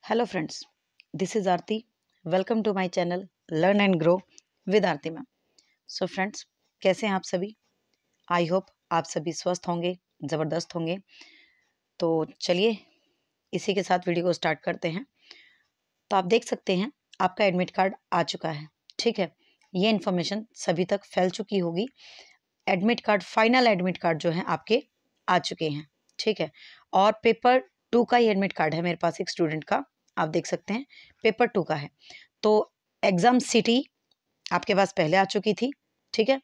Hello friends, this is Aarti. Welcome to my channel learn and grow with Aarti ma'am. So friends, कैसे हैं आप सभी? I hope आप सभी स्वस्थ होंगे, ज़बरदस्त होंगे। तो चलिए इसी के साथ वीडियो को स्टार्ट करते हैं। तो आप देख सकते हैं आपका एडमिट कार्ड आ चुका है। ठीक है, ये इन्फॉर्मेशन सभी तक फैल चुकी होगी। Admit card, final admit card जो है आपके आ चुके हैं। ठीक है, और पेपर 2 का ही एडमिट कार्ड है मेरे पास एक स्टूडेंट का। आप देख सकते हैं पेपर 2 का है। तो एग्ज़ाम सिटी आपके पास पहले आ चुकी थी। ठीक है,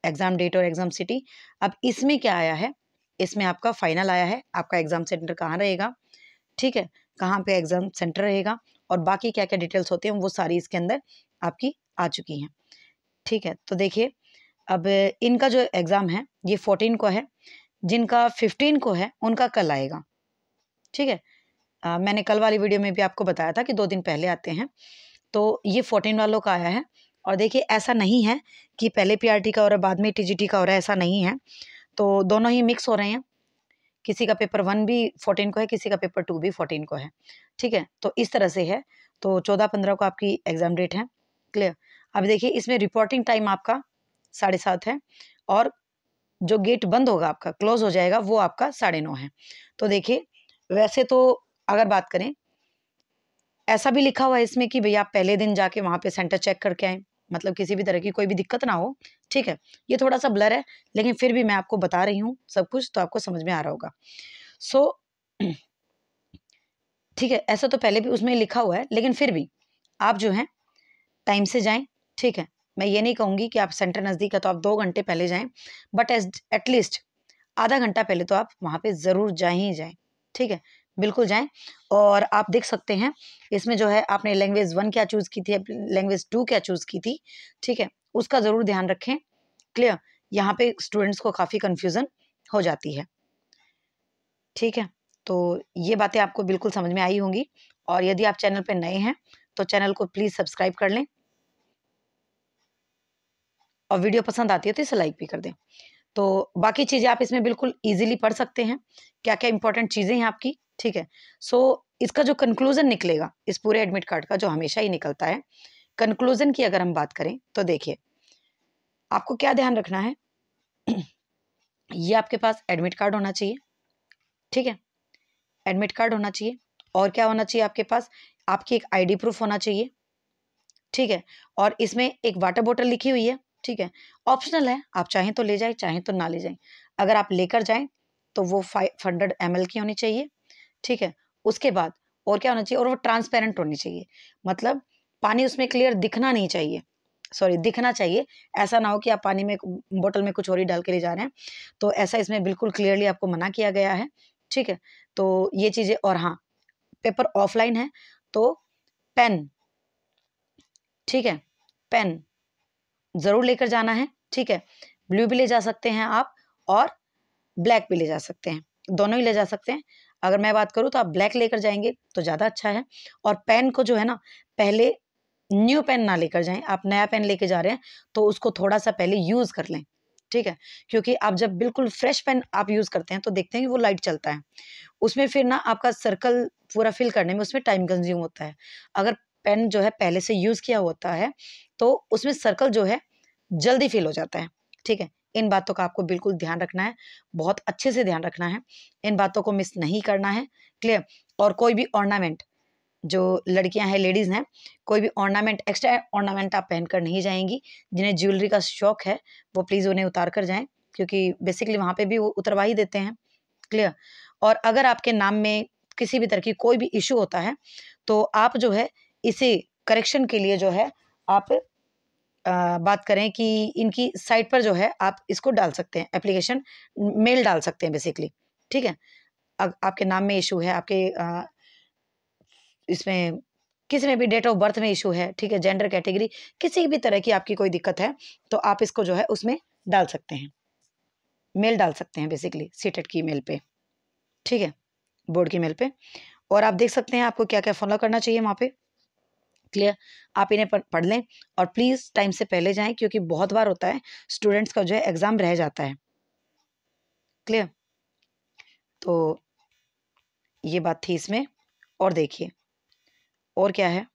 एग्ज़ाम डेट और एग्ज़ाम सिटी। अब इसमें क्या आया है, इसमें आपका फाइनल आया है, आपका एग्ज़ाम सेंटर कहाँ रहेगा, ठीक है, कहाँ पे एग्ज़ाम सेंटर रहेगा और बाकी क्या-क्या डिटेल्स होती हैं वो सारी इसके अंदर आपकी आ चुकी हैं। ठीक है, तो देखिए अब इनका जो एग्ज़ाम है ये 14 को है, जिनका 15 को है उनका कल आएगा। ठीक है, मैंने कल वाली वीडियो में भी आपको बताया था कि 2 दिन पहले आते हैं। तो ये 14 वालों का आया है। और देखिए ऐसा नहीं है कि पहले पीआरटी का हो रहा है बाद में टीजीटी का हो रहा है, ऐसा नहीं है। तो दोनों ही मिक्स हो रहे हैं। किसी का पेपर 1 भी 14 को है, किसी का पेपर 2 भी 14 को है। ठीक है, तो इस तरह से है। तो 14-15 को आपकी एग्ज़ाम डेट है। क्लियर? अब देखिए इसमें रिपोर्टिंग टाइम आपका 7:30 है और जो गेट बंद होगा आपका, क्लोज़ हो जाएगा, वो आपका 9:30 है। तो देखिए वैसे तो अगर बात करें, ऐसा भी लिखा हुआ है इसमें कि भैया आप पहले दिन जाके वहाँ पे सेंटर चेक करके आएँ, मतलब किसी भी तरह की कोई भी दिक्कत ना हो। ठीक है, ये थोड़ा-सा ब्लर है, लेकिन फिर भी मैं आपको बता रही हूँ सब कुछ, तो आपको समझ में आ रहा होगा। सो ठीक है, ऐसा तो पहले भी उसमें लिखा हुआ है, लेकिन फिर भी आप जो है टाइम से जाएँ। ठीक है, मैं ये नहीं कहूँगी कि आप सेंटर नज़दीक है तो आप 2 घंटे पहले जाएँ, बट एटलीस्ट आधा घंटा पहले तो आप वहाँ पे ज़रूर जाएँ ही जाएँ। ठीक है, बिल्कुल जाएँ। और आप देख सकते हैं इसमें जो है आपने लैंग्वेज 1 क्या चूज़ की थी, लैंग्वेज 2 क्या चूज़ की थी। ठीक है, उसका ज़रूर ध्यान रखें। क्लियर? यहाँ पे स्टूडेंट्स को काफ़ी कन्फ्यूज़न हो जाती है। ठीक है, तो ये बातें आपको बिल्कुल समझ में आई होंगी। और यदि आप चैनल पे नए हैं तो चैनल को प्लीज़ सब्सक्राइब कर लें और वीडियो पसंद आती है तो इसे लाइक भी कर दें। तो बाकी चीज़ें आप इसमें बिल्कुल ईज़िली पढ़ सकते हैं, क्या-क्या इम्पोर्टेंट चीज़ें हैं आपकी। ठीक है, सो इसका जो कंक्लूज़न निकलेगा इस पूरे एडमिट कार्ड का, जो हमेशा ही निकलता है, कंक्लूज़न की अगर हम बात करें तो देखिए आपको क्या ध्यान रखना है। ये आपके पास एडमिट कार्ड होना चाहिए। ठीक है, एडमिट कार्ड होना चाहिए और क्या होना चाहिए आपके पास, आपकी एक आईडी प्रूफ होना चाहिए। ठीक है, और इसमें एक वाटर बॉटल लिखी हुई है। ठीक है, ऑप्शनल है, आप चाहें तो ले जाएँ, चाहें तो ना ले जाएँ। अगर आप लेकर जाएँ तो वो 500 ml की होनी चाहिए। ठीक है, उसके बाद और क्या होना चाहिए, और वो ट्रांसपेरेंट होनी चाहिए, मतलब पानी उसमें क्लियर दिखना नहीं चाहिए, सॉरी दिखना चाहिए। ऐसा ना हो कि आप पानी में बोतल में कुछ और ही डाल के ले जा रहे हैं, तो ऐसा इसमें बिल्कुल क्लियरली आपको मना किया गया है। ठीक है, तो ये चीज़ें। और हाँ, पेपर ऑफलाइन है तो पेन, ठीक है, पेन ज़रूर लेकर जाना है। ठीक है, ब्लू भी ले जा सकते हैं आप और ब्लैक भी ले जा सकते हैं, दोनों ही ले जा सकते हैं। अगर मैं बात करूँ तो आप ब्लैक लेकर जाएँगे तो ज़्यादा अच्छा है। और पेन को जो है ना, पहले न्यू पेन ना लेकर जाएँ, आप नया पेन लेके जा रहे हैं तो उसको थोड़ा-सा पहले यूज़ कर लें। ठीक है, क्योंकि आप जब बिल्कुल फ्रेश पेन आप यूज़ करते हैं तो देखते हैं कि वो लाइट चलता है। उसमें फिर ना आपका सर्कल पूरा फिल करने में उसमें टाइम कंज़्यूम होता है। अगर पेन जो है पहले से यूज़ किया होता है तो उसमें सर्कल जो है जल्दी फिल हो जाता है। ठीक है, इन बातों का आपको बिल्कुल ध्यान रखना है, बहुत अच्छे से ध्यान रखना है। इन बातों को मिस नहीं करना है। क्लियर? और कोई भी ऑर्नामेंट, जो लड़कियां हैं, लेडीज़ हैं, कोई भी ऑर्नामेंट, एक्स्ट्रा ऑर्नामेंट आप पहनकर नहीं जाएँगी। जिन्हें ज्वेलरी का शौक है वो प्लीज़ उन्हें उतार कर जाएँ, क्योंकि बेसिकली वहाँ पे भी वो उतरवा ही देते हैं। क्लियर? और अगर आपके नाम में किसी भी तरह की कोई भी इश्यू होता है तो आप जो है इसे करेक्शन के लिए जो है आप बात करें कि इनकी साइट पर जो है आप इसको डाल सकते हैं, एप्लीकेशन मेल डाल सकते हैं बेसिकली। ठीक है, आपके नाम में इशू है, आपके इसमें किसी में भी डेट ऑफ बर्थ में इशू है, ठीक है, जेंडर कैटेगरी, किसी भी तरह की आपकी कोई दिक्कत है तो आप इसको जो है उसमें डाल सकते हैं, मेल डाल सकते हैं बेसिकली सीटेट की मेल पे। ठीक है, बोर्ड की मेल पे। और आप देख सकते हैं आपको क्या क्या फॉलो करना चाहिए वहाँ पे। क्लियर? आप इन्हें पढ़ लें और प्लीज़ टाइम से पहले जाएँ, क्योंकि बहुत बार होता है स्टूडेंट्स का जो है एग्ज़ाम रह जाता है। क्लियर? तो ये बात थी इसमें। और देखिए और क्या है,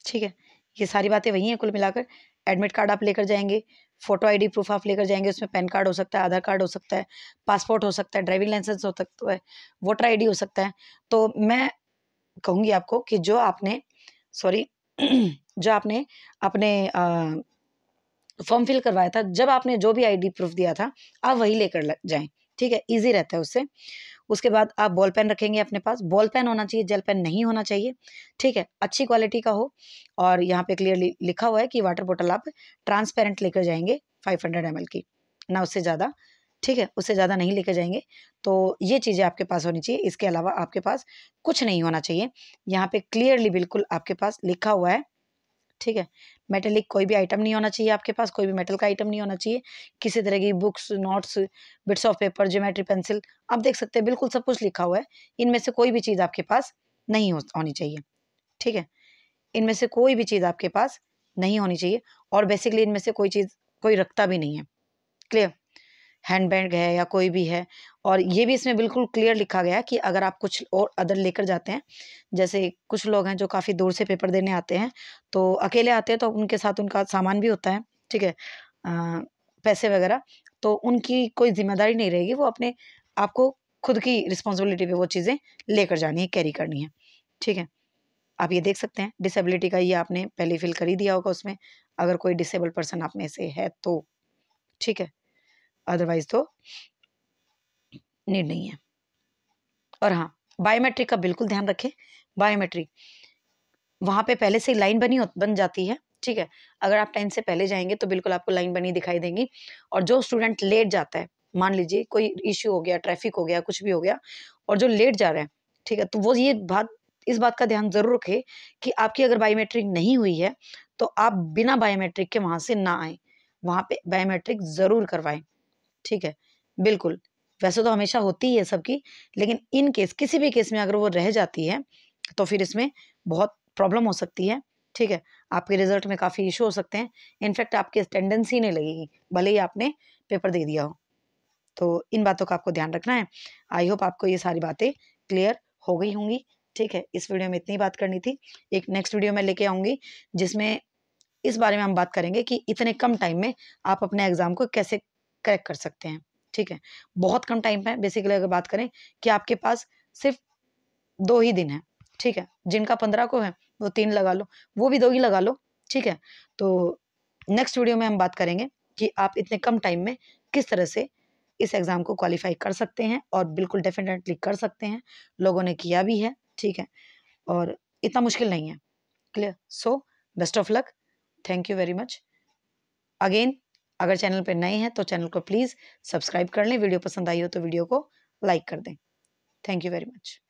ठीक है, ये सारी बातें वही हैं कुल मिलाकर। एडमिट कार्ड आप लेकर जाएंगे, फोटो आईडी प्रूफ आप लेकर जाएंगे, उसमें पैन कार्ड हो सकता है, आधार कार्ड हो सकता है, पासपोर्ट हो सकता है, ड्राइविंग लाइसेंस हो सकता है, वोटर आईडी हो सकता है। तो मैं कहूँगी आपको कि जो आपने सॉरी जो आपने अपने फॉर्म फिल करवाया था, जब आपने जो भी आईडी प्रूफ दिया था, आप वही लेकर जाएं, ठीक है, इजी रहता है उससे। उसके बाद आप बॉल पेन रखेंगे अपने पास, बॉल पेन होना चाहिए, जेल पेन नहीं होना चाहिए, ठीक है, अच्छी क्वालिटी का हो। और यहाँ पे क्लियरली लिखा हुआ है कि वाटर बोतल आप ट्रांसपेरेंट लेकर जाएंगे 500 ml की, ना उससे ज़्यादा, ठीक है, उससे ज़्यादा नहीं लेकर जाएंगे। तो ये चीज़ें आपके पास होनी चाहिए, इसके अलावा आपके पास कुछ नहीं होना चाहिए। यहाँ पे क्लियरली बिल्कुल आपके पास लिखा हुआ है, ठीक है, मेटेलिक कोई भी आइटम नहीं होना चाहिए आपके पास, कोई भी मेटल का आइटम नहीं होना चाहिए, किसी तरह की books, notes, bits of paper, geometry pencil, आप देख सकते हैं बिल्कुल सब कुछ लिखा हुआ है। इनमें से कोई भी चीज़ आपके पास नहीं होनी चाहिए, ठीक है, इनमें से कोई भी चीज़ आपके पास नहीं होनी चाहिए। और बेसिकली इनमें से कोई चीज़ कोई रखता भी नहीं है, क्लियर, हैंड बैग है या कोई भी है। और ये भी इसमें बिल्कुल क्लियर लिखा गया है कि अगर आप कुछ और अदर लेकर जाते हैं, जैसे कुछ लोग हैं जो काफ़ी दूर से पेपर देने आते हैं, तो अकेले आते हैं, तो उनके साथ उनका सामान भी होता है, ठीक है, पैसे वगैरह, तो उनकी कोई जिम्मेदारी नहीं रहेगी, वो अपने आपको खुद की रिस्पॉन्सिबिलिटी पे वो चीज़ें लेकर जानी है, कैरी करनी है, ठीक है। आप ये देख सकते हैं डिसेबिलिटी का, ये आपने पहले फिल कर ही दिया होगा उसमें, अगर कोई डिसेबल्ड पर्सन आप में से है तो, ठीक है, अदरवाइज तो नीड नहीं है। और हाँ, बायोमेट्रिक का बिल्कुल ध्यान रखें, बायोमेट्रिक वहाँ पे पहले से लाइन बन जाती है, ठीक है, अगर आप टाइम से पहले जाएंगे तो बिल्कुल आपको लाइन बनी दिखाई देंगी। और जो स्टूडेंट लेट जाता है, मान लीजिए कोई इश्यू हो गया, ट्रैफिक हो गया, कुछ भी हो गया, और जो लेट जा रहे हैं, ठीक है, तो वो ये बात, इस बात का ध्यान जरूर रखें कि आपकी अगर बायोमेट्रिक नहीं हुई है तो आप बिना बायोमेट्रिक के वहां से ना आए, वहां पे बायोमेट्रिक जरूर करवाएं, ठीक है, बिल्कुल। वैसे तो हमेशा होती ही है सबकी, लेकिन इन केस किसी भी केस में अगर वो रह जाती है तो फिर इसमें बहुत प्रॉब्लम हो सकती है, ठीक है, आपके रिजल्ट में काफ़ी इशू हो सकते हैं, इनफैक्ट आपकी अटेंडेंस ही नहीं लगेगी भले ही आपने पेपर दे दिया हो। तो इन बातों का आपको ध्यान रखना है। आई होप आपको ये सारी बातें क्लियर हो गई होंगी, ठीक है, इस वीडियो में इतनी बात करनी थी। एक नेक्स्ट वीडियो में लेके आऊँगी जिसमें इस बारे में हम बात करेंगे कि इतने कम टाइम में आप अपने एग्जाम को कैसे क्रैक कर सकते हैं, ठीक है, बहुत कम टाइम पे बेसिकली अगर बात करें कि आपके पास सिर्फ 2 ही दिन है, ठीक है, जिनका 15 को है वो 3 लगा लो, वो भी 2 ही लगा लो, ठीक है। तो नेक्स्ट वीडियो में हम बात करेंगे कि आप इतने कम टाइम में किस तरह से इस एग्जाम को क्वालिफाई कर सकते हैं, और बिल्कुल डेफिनेटली कर सकते हैं, लोगों ने किया भी है, ठीक है, और इतना मुश्किल नहीं है, clear. So best of luck, thank you very much again. अगर चैनल पे नए हैं तो चैनल को प्लीज़ सब्सक्राइब कर लें, वीडियो पसंद आई हो तो वीडियो को लाइक कर दें। Thank you very much.